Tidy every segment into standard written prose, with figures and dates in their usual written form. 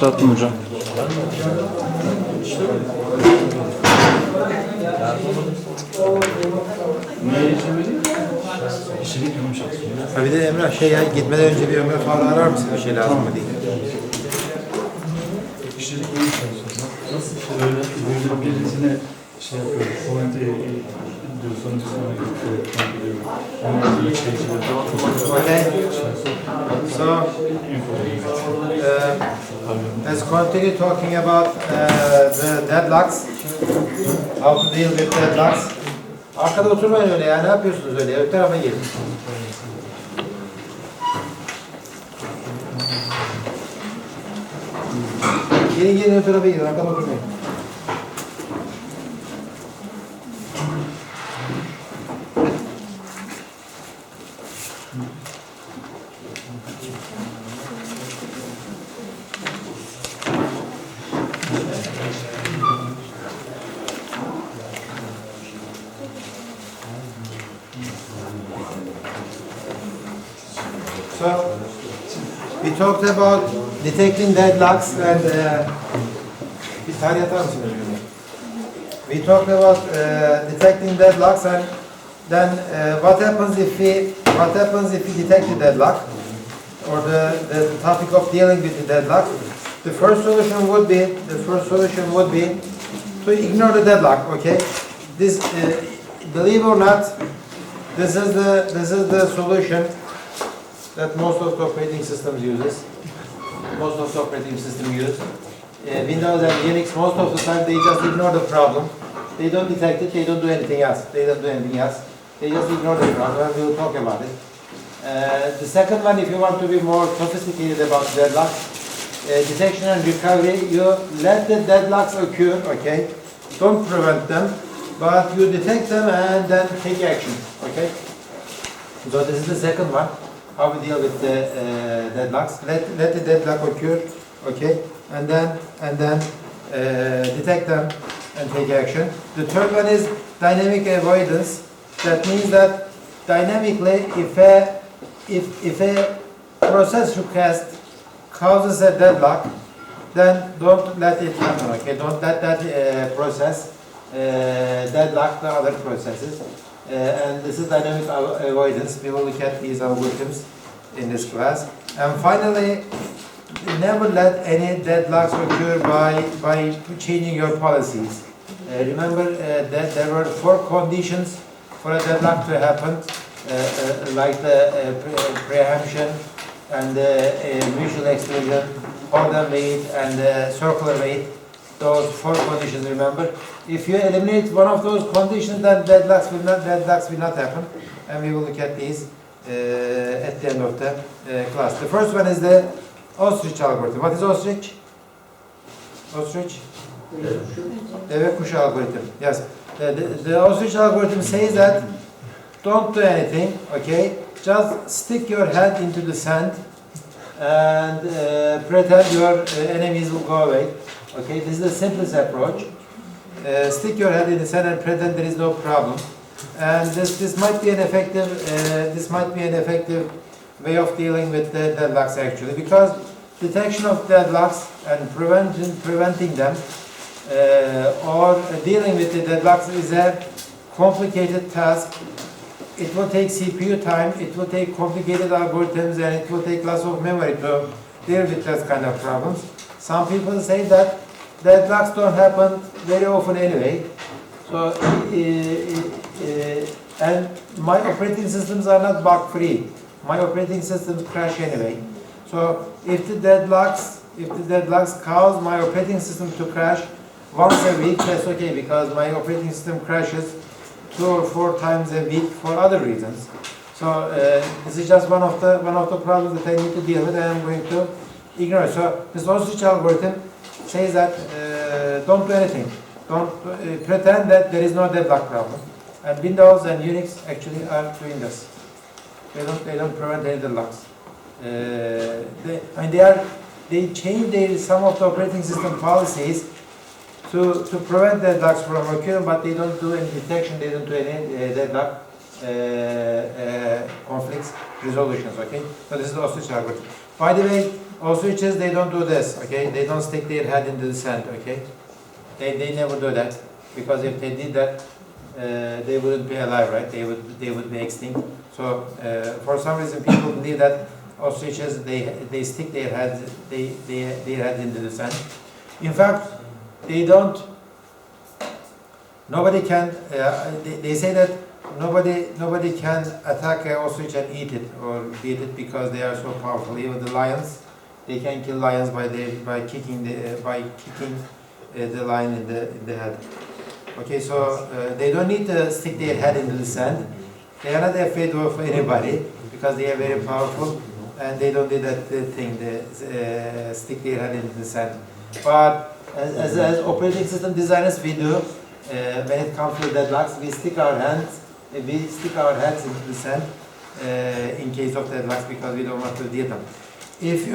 Tatlım hocam. Ha bir de Emrah ya gitmeden önce bir Ömer falan arar mısın? Bir şey lazım mı diye. Kişilik iyi çalışıyorsun. Nasıl böyle birisine şey yapıyoruz, komenti diyor, sonra Okay. So, let's continue talking about the deadlocks. How to deal with deadlocks. Arkada oturmayın öyle ya. Ne yapıyorsunuz öyle ya? Öte tarafa gelin. Gelin öte tarafa gelin. Arkada oturmayın. So, we talked about detecting deadlocks and we talked about detecting deadlocks and then what happens if we detect the deadlock or the topic of dealing with the deadlock. The first solution would be to ignore the deadlock. Okay, this believe or not, this is the solution that most of the operating systems uses. Most of the operating system use. Windows and Unix, most of the time they just ignore the problem. They don't detect it, they don't do anything else. They just ignore the problem and we will talk about it. The second one, if you want to be more sophisticated about deadlock, detection and recovery, you let the deadlocks occur, okay? Don't prevent them, but you detect them and then take action, okay? So this is the second one. How we deal with the deadlocks. Let the deadlock occur, okay, and then detect them and take action. The third one is dynamic avoidance. That means that dynamically, if a process request causes a deadlock, then don't let it happen. Okay, don't let that process deadlock the other processes. And this is dynamic avoidance. We will look at these algorithms in this class. And finally, never let any deadlocks occur by changing your policies. Remember that there were 4 conditions for a deadlock to happen, like the preemption and mutual exclusion, hold and wait, and circular wait. Those 4 conditions, remember. If you eliminate one of those conditions, then deadlocks will not happen. And we will look at these at the end of the class. The first one is the OSTRICH algorithm. What is OSTRICH? OSTRICH? Deve kuşu algorithm. Yes. The OSTRICH algorithm says that don't do anything, okay? Just stick your head into the sand and pretend your enemies will go away. Okay, this is the simplest approach. Stick your head in the sand and pretend there is no problem. And this might be an effective way of dealing with the deadlocks actually, because detection of deadlocks and preventing them or dealing with the deadlocks is a complicated task. It will take CPU time, it will take complicated algorithms, and it will take lots of memory to deal with that kind of problems. Some people say that deadlocks don't happen very often anyway. So, and my operating systems are not bug-free. My operating systems crash anyway. So, if the deadlocks cause my operating system to crash once a week, that's okay, because my operating system crashes 2 or 4 times a week for other reasons. So, this is just one of the problems that I need to deal with, and I'm going to ignore it. So, this OSTRICH algorithm says that don't do anything. Don't pretend that there is no deadlock problem. And Windows and Unix actually are doing this. They don't prevent any deadlocks. They change some of the operating system policies to prevent deadlocks from occurring, but they don't do any detection. They don't do any deadlock conflicts resolutions. Okay. So this is the OSTRICH algorithm. By the way, Ostriches, they don't do this, okay? They don't stick their head into the sand, okay? They never do that, because if they did that, they wouldn't be alive, right? They would be extinct. So for some reason, people believe that ostriches, they stick their heads into the sand. In fact, they don't. Nobody can. They say that nobody can attack an ostrich and eat it or beat it because they are so powerful. Even the lions, they can kill lions by kicking the lion in the head. Okay, so they don't need to stick their head into the sand. They are not afraid of anybody because they are very powerful and they don't do that thing. They stick their head into the sand. But as operating system designers, we do. When it comes to deadlocks, we stick our heads into the sand in case of deadlocks because we don't want to deal them. If you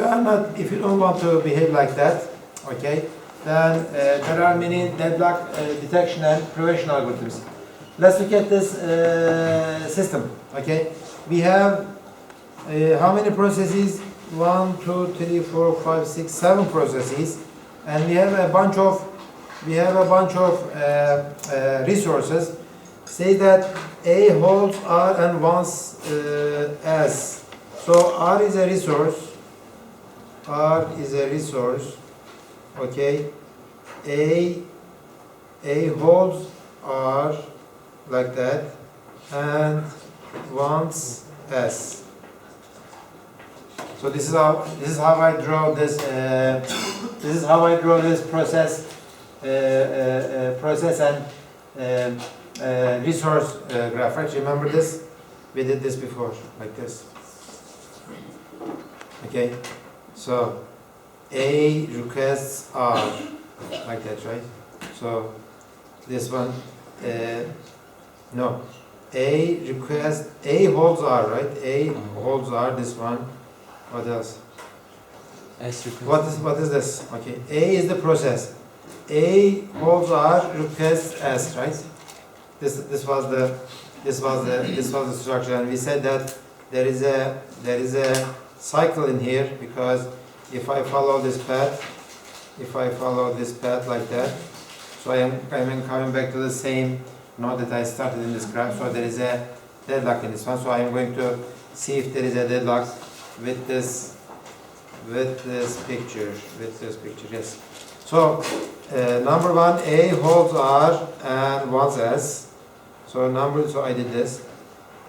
don't want to behave like that, okay, then there are many deadlock detection and prevention algorithms. Let's look at this system. Okay, we have how many processes? 1, 2, 3, 4, 5, 6, 7 processes, and we have a bunch of resources. Say that A holds R and wants S. So R is a resource. Okay. A holds R like that and wants S. So this is how I draw this. This is how I draw this process and resource graph. Right? Remember this? We did this before, like this. Okay. So A requests R, like that, right? So this one, no. A holds R, right? A holds R. This one. What else? S request. What is this? Okay. A is the process. A holds R, requests S, right? This was the structure, and we said that there is a cycle in here because if I follow this path like that, so I am coming back to the same node that I started in this graph. So there is a deadlock in this one. So I am going to see if there is a deadlock with this picture. Yes. So number 1, A holds R and wants S. So I did this.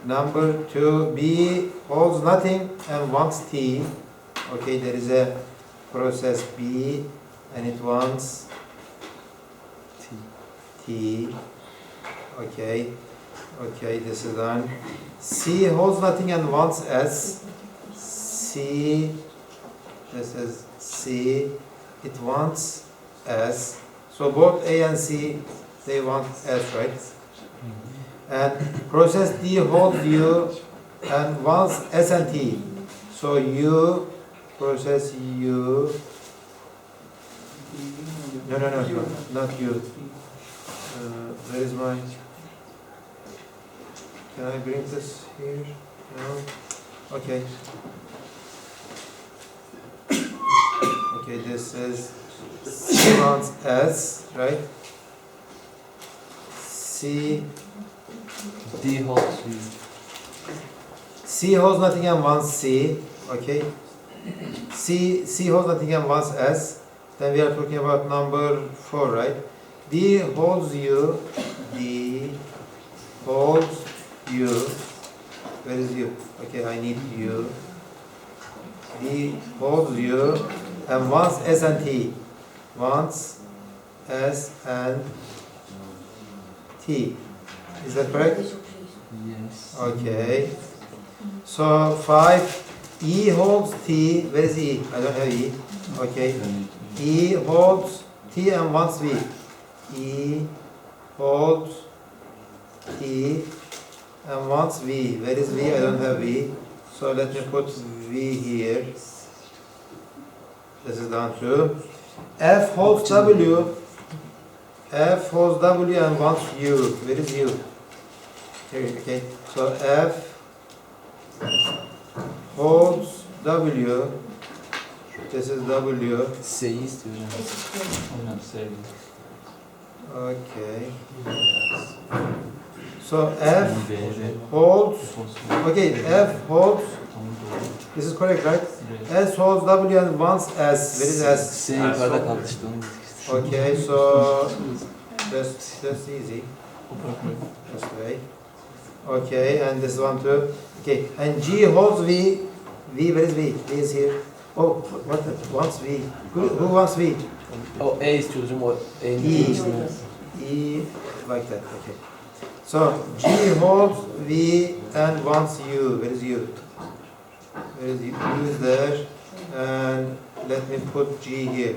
Number 2, B holds nothing and wants T. Okay, there is a process B and it wants T. Okay, this is done. C holds nothing and wants S. This is C. It wants S. So both A and C, they want S, right? And process D holds U and wants S and T. So U, process U. No, not U. Where is my? Can I bring this here? No. Okay. Okay, this is C wants S, right? D holds U. C holds nothing and wants C. Okay. C holds nothing and wants S. Then we are talking about number 4, right? D holds U. D holds U. Where is U? Okay, I need U. D holds U and wants S and T. Wants S and T. Is that correct? Yes. Okay. So 5. E holds T. Where is E? I don't have E. Okay. E holds T and wants V. E holds T and wants V. Where is V? I don't have V. So let me put V here. This is down to F holds W. F holds W and wants U. Where is U? Here, okay. So F holds W This is W. C'yi istiyorum. Aynen sevdim. Okay. So F holds. Okay, F holds. This is correct, right? S holds W and wants S. Where is S? C yukarıda kaldı işte onu dedik işte. Okay, so that's easy. This way. Okay, and this one too. Okay, and G holds V. V, where is V? V is here. Oh, what wants V? Who wants V? O E istiyorum o E'nin E. içinde. E, like that, okay. So, G holds V and wants U. Where is U? Where is U? U is there. And let me put G here.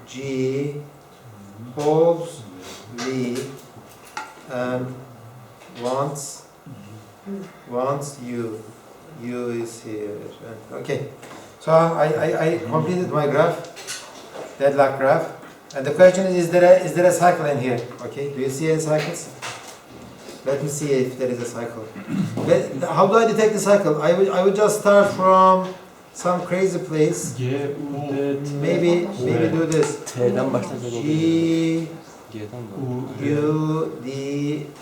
G holds V and wants U. U is here. Okay. So I completed my graph, deadlock graph. And the question is there a cycle in here? Okay. Do you see any cycles? Let me see if there is a cycle. How do I detect the cycle? I would just start from some crazy place. G, U, D, T. Maybe do this. T'den başlasak olur. G, G'den mi? U, D,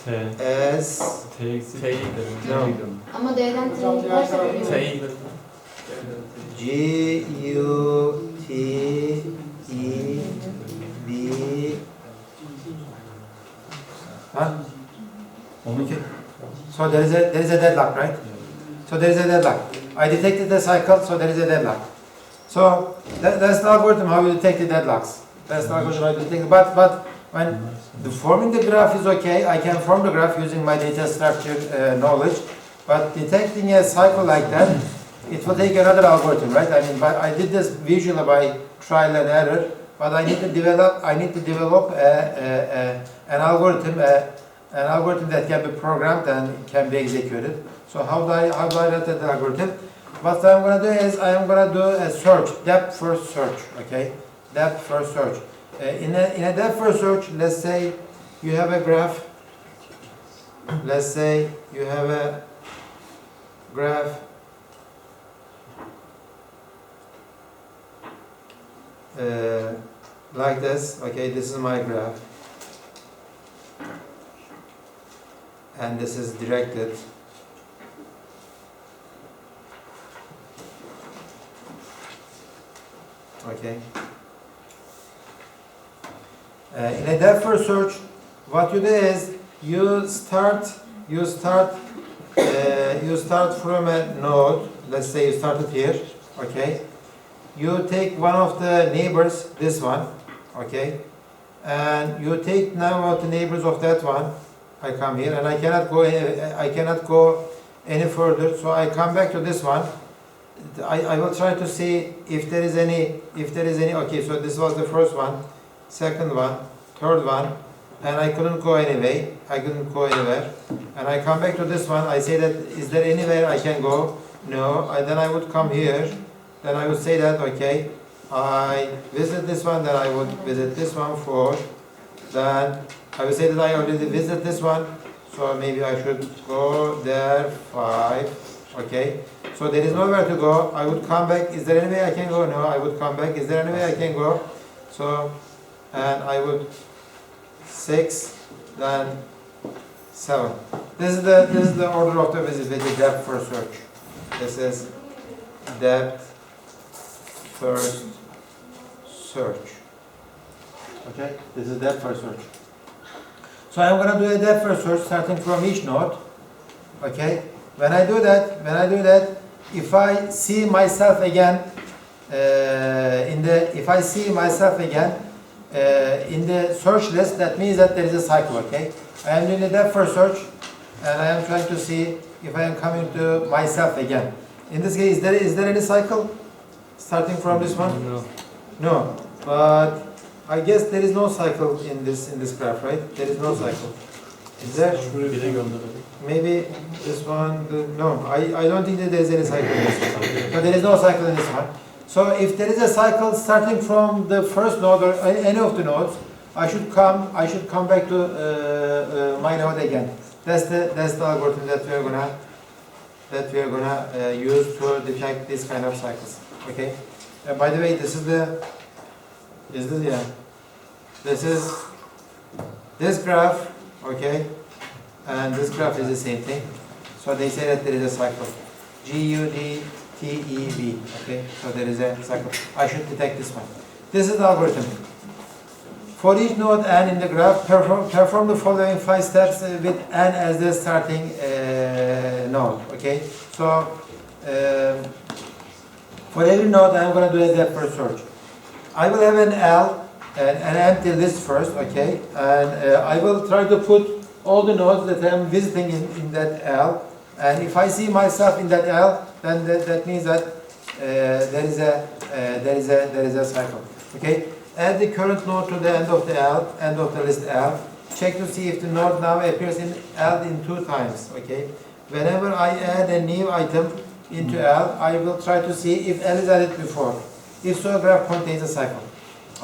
T. S. T'ye gitsin. No. Ama D'den T'ye giderse biliyorum. G, U, T, E, B. Huh? Onunki. So there is a deadlock, right? So there is a deadlock. I detected the cycle, so there is a deadlock. So that's the algorithm how you detect the deadlocks. That's the algorithm how you detect. But when forming the graph is okay, I can form the graph using my data structure knowledge. But detecting a cycle like that, it will take another algorithm, right? I mean, but I did this visually by trial and error. But I need to develop an algorithm that can be programmed and can be executed. So how do I write the algorithm? What I'm going to do is I am going to do a search, depth first search, okay? Depth first search. In a depth first search, let's say you have a graph. Let's say you have a graph. Like this, okay? This is my graph. And this is directed. Okay. In a depth first search, what you do is you start from a node. Let's say you started here. Okay. You take one of the neighbors, this one. Okay. And you take now of the neighbors of that one. I come here and I cannot go any further, so I come back to this one. I will try to see if there is any, okay, so this was the first one, second one, third one, and I couldn't go anywhere, and I come back to this one, I say that, is there anywhere I can go? No, then I would come here, then I would say that, okay, I visit this one, then I would visit this one 4, then I would say that I already visited this one, so maybe I should go there 5, okay. So there is nowhere to go. I would come back. Is there any way I can go? No, I would come back. Is there any way I can go? So, and I would 6, then 7. This is the order of the visit with the depth first search. This is depth first search. Okay, this is depth first search. So I'm going to do a depth first search starting from each node. Okay. When I do that, if I see myself again in the search list, that means that there is a cycle. Okay. I am doing a depth first search, and I am trying to see if I am coming to myself again. In this case, is there any cycle starting from this one? No. No. But I guess there is no cycle in this graph, right? There is no cycle. Is there? Maybe this one. No, I don't think that there is any cycle in this one. But there is no cycle in this one. So if there is a cycle starting from the first node or any of the nodes, I should come back to my node again. That's the algorithm that we are gonna use to detect these kind of cycles. Okay. By the way, this is this graph, okay, and this graph is the same thing. So they say that there is a cycle. GUDTEB, okay, so there is a cycle. I should detect this one. This is the algorithm. For each node n in the graph, perform the following 5 steps with n as the starting node, okay. So for every node, I'm going to do a depth first search. I will have an L, an empty list first, okay, and I will try to put all the nodes that I'm visiting in that L, and if I see myself in that L, then that means that there is a cycle, okay. Add the current node to the end of the L, end of the list L. Check to see if the node now appears in L in 2 times, okay. Whenever I add a new item into L, I will try to see if L is added before. If so, graph contains a cycle.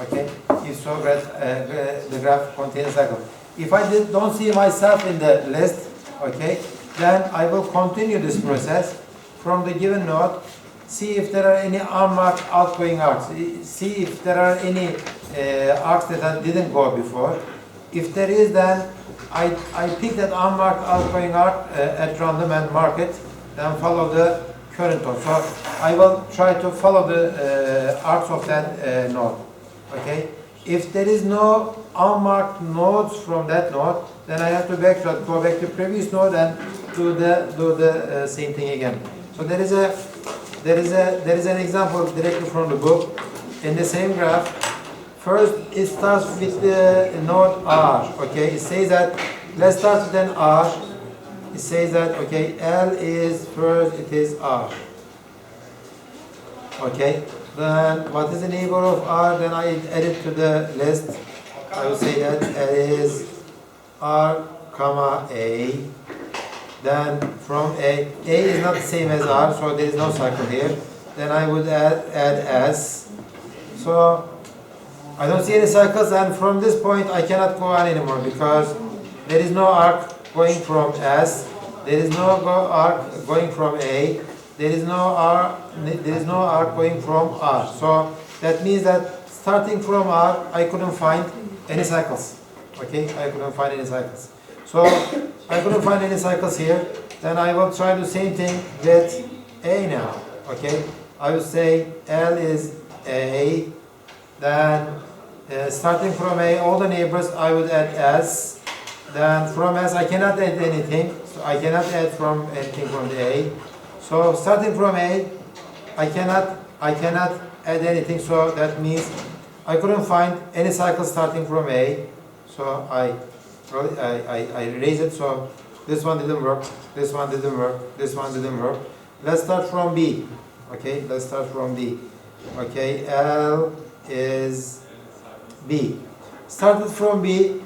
Okay? If so, the graph contains a cycle. If I don't see myself in the list, okay, then I will continue this process from the given node, see if there are any unmarked outgoing arcs, see if there are any arcs that I didn't go before. If there is, then I pick that unmarked outgoing arc at random and mark it, then follow the current node. So I will try to follow the arcs of that node. Okay. If there is no unmarked nodes from that node, then I have to go back to previous node and do the same thing again. So there is an example directly from the book. In the same graph, first it starts with the node R. Okay. It says that let's start with an R. It says that, okay, L is first, it is R. Okay, then what is the neighbor of R? Then I add it to the list. I will say that L is R, comma, A. Then from A is not the same as R, so there is no cycle here. Then I would add S. So I don't see any cycles, and from this point I cannot go on anymore because there is no arc going from S, there is no arc going from A, there is no arc going from R. So that means that starting from R, I couldn't find any cycles. Okay, I couldn't find any cycles. So I couldn't find any cycles here. Then I will try the same thing with A now. Okay, I will say L is A. Then starting from A, all the neighbors I would add S. Then from S I cannot add anything, so I cannot add from anything from the A. So starting from A, I cannot add anything, so that means I couldn't find any cycle starting from A. So I erase it, so this one didn't work, this one didn't work, this one didn't work. Let's start from B. Okay, let's start from B. Okay, L is B. Started from B.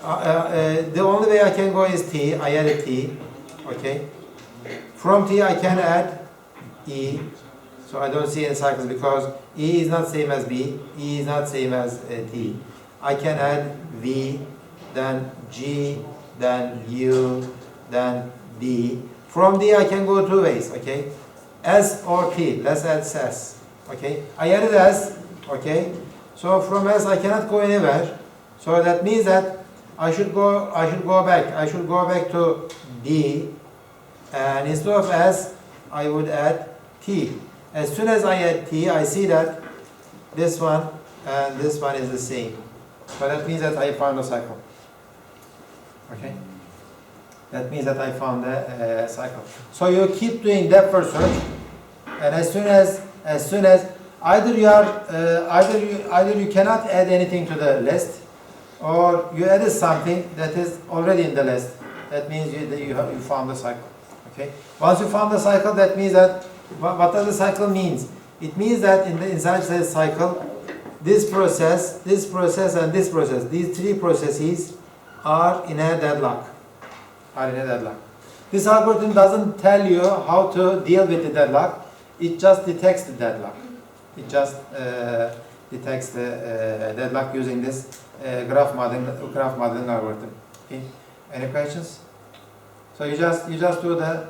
The only way I can go is T. I added T. Okay. From T I can add E. So I don't see any cycles because E is not same as B. E is not same as T. I can add V, then G, then U, then D. From D I can go 2 ways. Okay. S or T. Let's add S. Okay. I added S. Okay. So from S I cannot go anywhere. So that means that I should go back to D, and instead of S I would add T. As soon as I add T, I see that this one and this one is the same. So that means that I found a cycle. Okay? That means that I found a cycle. So you keep doing depth first search, and as soon as either you cannot add anything to the list, or you added something that is already in the list. That means you found the cycle. Okay. Once you found the cycle, that means that what does the cycle means? It means that inside the cycle, this process, and this process, these 3 processes are in a deadlock. This algorithm doesn't tell you how to deal with the deadlock. It just detects the deadlock. It just detects the deadlock using this graph modeling algorithm. Okay. Any questions? So you just do the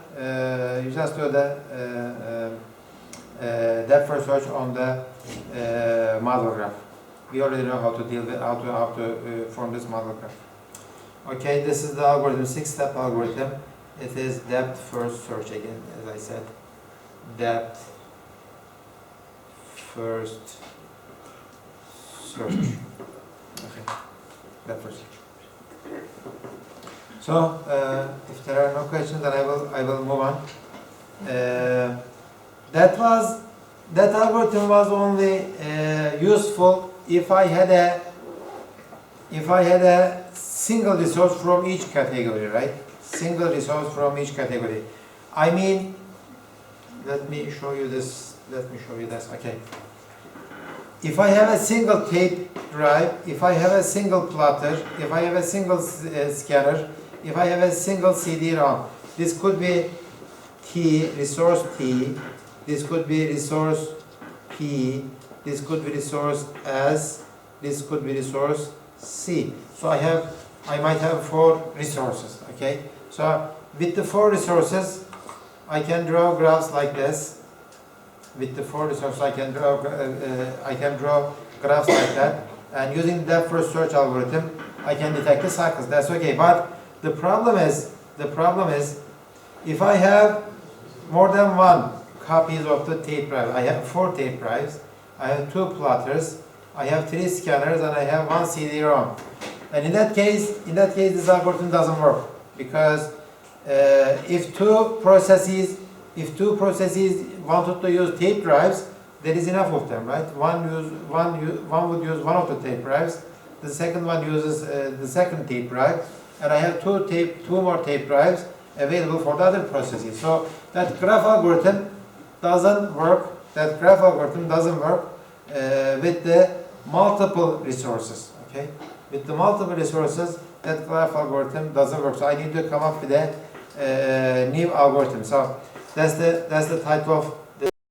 depth first search on the model graph. We already know how to deal with how to form this model graph. Okay, this is the algorithm, 6-step algorithm. It is depth first search again, as I said. Depth first search. Okay, depth first search. So, if there are no questions, then I will move on. That algorithm was only useful if I had a single resource from each category, right? Single resource from each category. I mean, let me show you this. Okay. If I have a single tape drive, if I have a single plotter, if I have a single scanner, if I have a single CD-ROM, this could be resource T, this could be resource P, this could be resource S, this could be resource C. So I might have 4 resources, okay? So with the 4 resources, I can draw graphs like this. With the 4 resources, I can draw graphs like that. And using the depth first search algorithm, I can detect the cycles. That's okay. But the problem is, if I have more than 1 copies of the tape drive, I have 4 tape drives, I have 2 plotters, I have 3 scanners, and I have 1 CD-ROM. And in that case, this algorithm doesn't work, because if two processes wanted to use tape drives, there is enough of them, right? One would use one of the tape drives, the second one uses the second tape drive, and I have two more tape drives available for the other processes. So that graph algorithm doesn't work. With the multiple resources. Okay, with the multiple resources, that graph algorithm doesn't work. So I need to come up with a new algorithm. So that's the type of